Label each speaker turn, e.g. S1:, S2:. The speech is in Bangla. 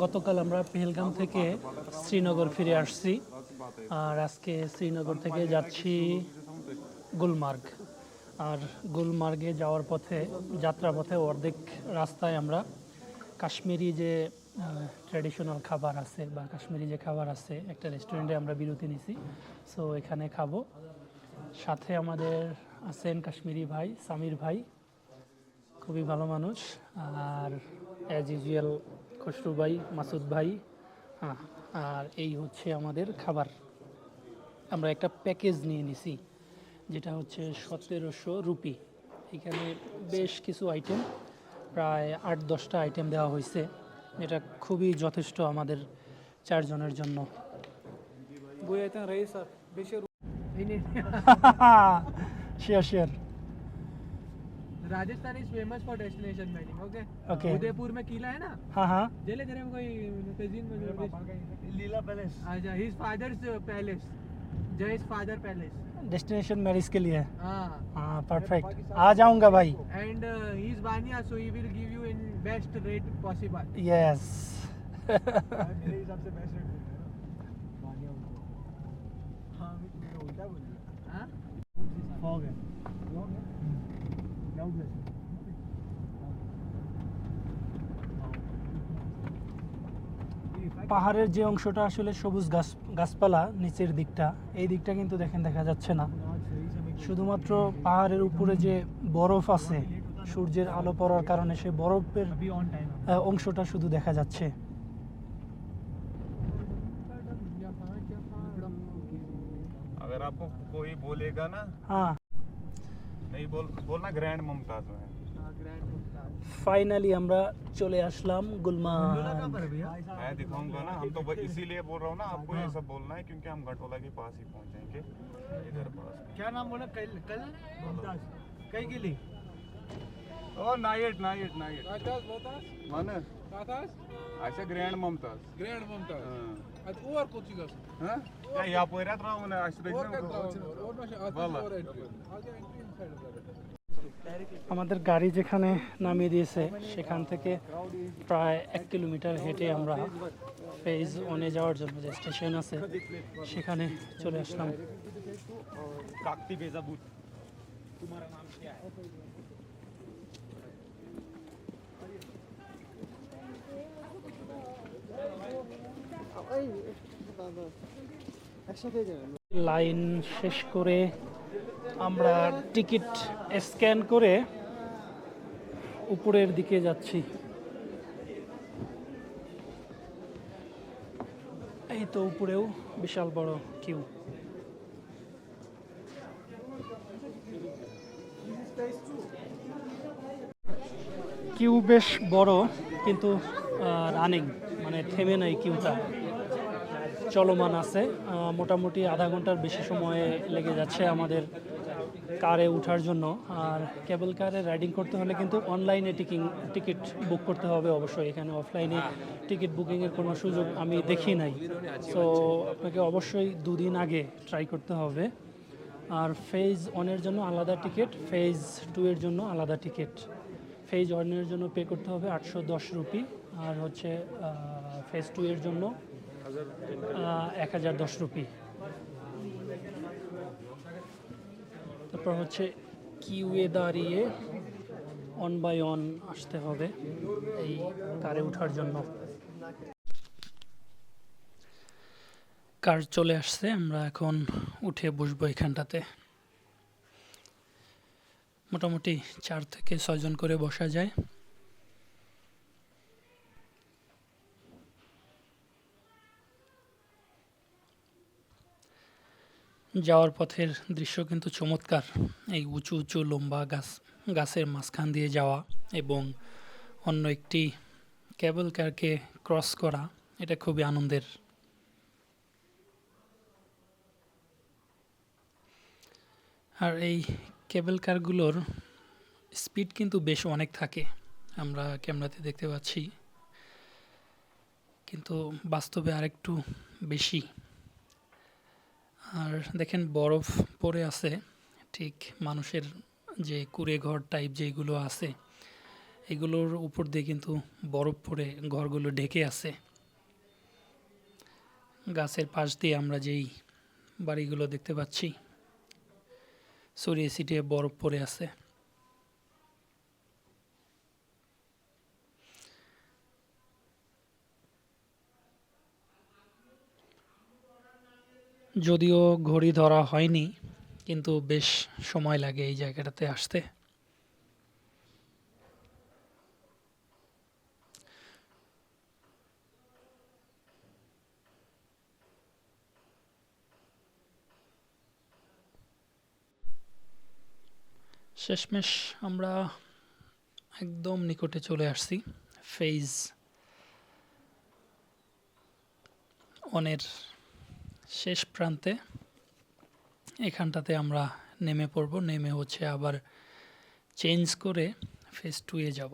S1: গতকাল আমরা পেহেলগাম থেকে শ্রীনগর ফিরে আসছি, আর আজকে শ্রীনগর থেকে যাচ্ছি গুলমার্গ। আর গুলমার্গে যাওয়ার পথে, যাত্রাপথে অর্ধেক রাস্তায় আমরা কাশ্মীরি যে ট্র্যাডিশনাল খাবার আছে বা কাশ্মীরি যে খাবার আছে একটা রেস্টুরেন্টে আমরা বিরতি নিছি। সো এখানে খাবো। সাথে আমাদের আছেন কাশ্মীরি ভাই, সামির ভাই, খুবই ভালো মানুষ। আর অ্যাজ ইউজুয়াল খসরু ভাই, মাসুদ ভাই। হ্যাঁ, আর এই হচ্ছে আমাদের খাবার। আমরা একটা প্যাকেজ নিয়ে নিছি, যেটা হচ্ছে 1700 রুপি। এখানে বেশ কিছু আইটেম, প্রায় 8-10টা আইটেম দেওয়া হয়েছে, যেটা খুবই যথেষ্ট আমাদের 4 জনের জন্য। Share share.
S2: Rajasthan is famous for destination wedding. Okay
S1: Okay.
S2: Udaipur में किला है ना.
S1: हाँ हाँ,
S2: जेले तेरे में कोई तजीन में
S3: लीला पैलेस
S2: अच्छा his father's palace. Jay's father palace.
S1: Destination marriage के लिए।
S2: हाँ.
S1: हाँ परफेक्ट, आ जाऊंगा भाई।
S2: And he is Bania so he will give you in best rate possible.
S1: Yes.
S3: मेरे हिसाब से बेस्ट रेट बानिया उनको हाँ मैं उल्टा बोल दिया
S2: हाँ
S1: हो गया।
S3: क्लाउड बेस
S1: পাহাড়ের যে অংশটা আসলে সবুজ গাছপালা, নিচের দিকটা, এই দিকটা কিন্তু দেখেন দেখা যাচ্ছে না। শুধুমাত্র পাহাড়ের উপরে যে বরফ আছে, সূর্যের আলো পড়ার কারণে সেই বরফের
S3: अभी ऑन टाइम
S1: অংশটা শুধু দেখা যাচ্ছে।
S4: अगर आपको कोई बोलेगा ना
S1: হ্যাঁ,
S4: नहीं बोलना ग्रैंड मुमताज में है।
S1: ফাইনালি আমরা চলে আসলাম গুলমার্গ।
S4: मैं दिखाऊंगा ना, हम तो इसीलिए बोल रहा हूँ ना आपको ये सब बोलना है क्योंकि हम घटोला के पास ही पहुँचेंगे इधर पास।
S3: क्या नाम बोला कल कल मुमताज कई के लिए
S4: ओ नाइट नाइट नाइट माने ऐसे ग्रैंड मुमताज
S5: Grand Mumtaz.
S4: हाँ।
S5: At uvar koçigas.
S4: हाँ? या यहाँ पर रहता हूँ ना ऐसे
S5: Or
S4: देखना
S5: or masha at
S4: Vallahi.
S5: or entry. Aage entry inside of that.
S1: আমাদের গাড়ি যেখানে নামিয়ে দিয়েছে সেখান থেকে প্রায় 1 কিলোমিটার হেঁটে আমরা ফেজ ওয়ানে যাওয়ার জন্য যে স্টেশন আছে সেখানে চলে আসলাম।
S4: काकती बेजा बूथ तुम्हारा नाम क्या है?
S1: লাইন শেষ করে আমরা টিকিট স্ক্যান করে উপরের দিকে যাচ্ছি। এই তো উপরেও বিশাল বড় কিউ। কিউ বেশ বড়, কিন্তু রানিং, মানে থেমে নাই কিউটা, চলমান আছে। মোটামুটি আধা ঘন্টার বেশি সময় লেগে যাচ্ছে আমাদের কারে ওঠার জন্য। আর কেবল কারে রাইডিং করতে হলে কিন্তু অনলাইনে টিকিট বুক করতে হবে অবশ্যই। এখানে অফলাইনে টিকিট বুকিংয়ের কোনো সুযোগ আমি দেখি নাই। সো আপনাকে অবশ্যই 2 দিন আগে ট্রাই করতে হবে। আর ফেজ 1-এর জন্য আলাদা টিকিট, ফেজ 2 এর জন্য আলাদা টিকিট। ফেজ 1-এর জন্য পে করতে হবে 810 রুপি, আর হচ্ছে ফেজ 2 এর জন্য 1010 রুপি। তারপর হচ্ছে কিউয়ে দাঁড়িয়ে 1 বাই 1 আসতে হবে এই কারে ওঠার জন্য। কার চলে আসছে, আমরা এখন উঠে বসবো এখানটাতে। মোটামুটি 4 থেকে 6 জন করে বসা যায়। যাওয়ার পথের দৃশ্য কিন্তু চমৎকার। এই উঁচু উঁচু লম্বা গাছের মাঝখান দিয়ে যাওয়া এবং অন্য একটি কেবল কারকে ক্রস করা, এটা খুবই আনন্দের। আর এই কেবল কারগুলোর স্পিড কিন্তু বেশ অনেক থাকে, আমরা ক্যামেরাতে দেখতে পাচ্ছি, কিন্তু বাস্তবে আরেকটু বেশি। আর দেখেন বরফ পড়ে আছে, ঠিক মানুষের যে কুঁড়ে ঘর টাইপ যেগুলো আছে এগুলোর উপর দিয়ে কিন্তু বরফ পড়ে ঘরগুলো ঢেকে আছে। গাছের পাশ দিয়ে আমরা যেই বাড়িগুলো দেখতে পাচ্ছি, ছড়িয়ে ছিটিয়ে বরফ পড়ে আছে। যদিও ঘড়ি ধরা হয়নি, কিন্তু বেশ সময় লাগে এই জায়গাটাতে আসতে। শেষমেশ আমরা একদম নিকটে চলে আসছি ফেজ ওয়ানের শেষ প্রান্তে। এখানটাতে আমরা নেমে পড়ব, নেমে হচ্ছে আবার চেঞ্জ করে ফেজ 2 এ যাব।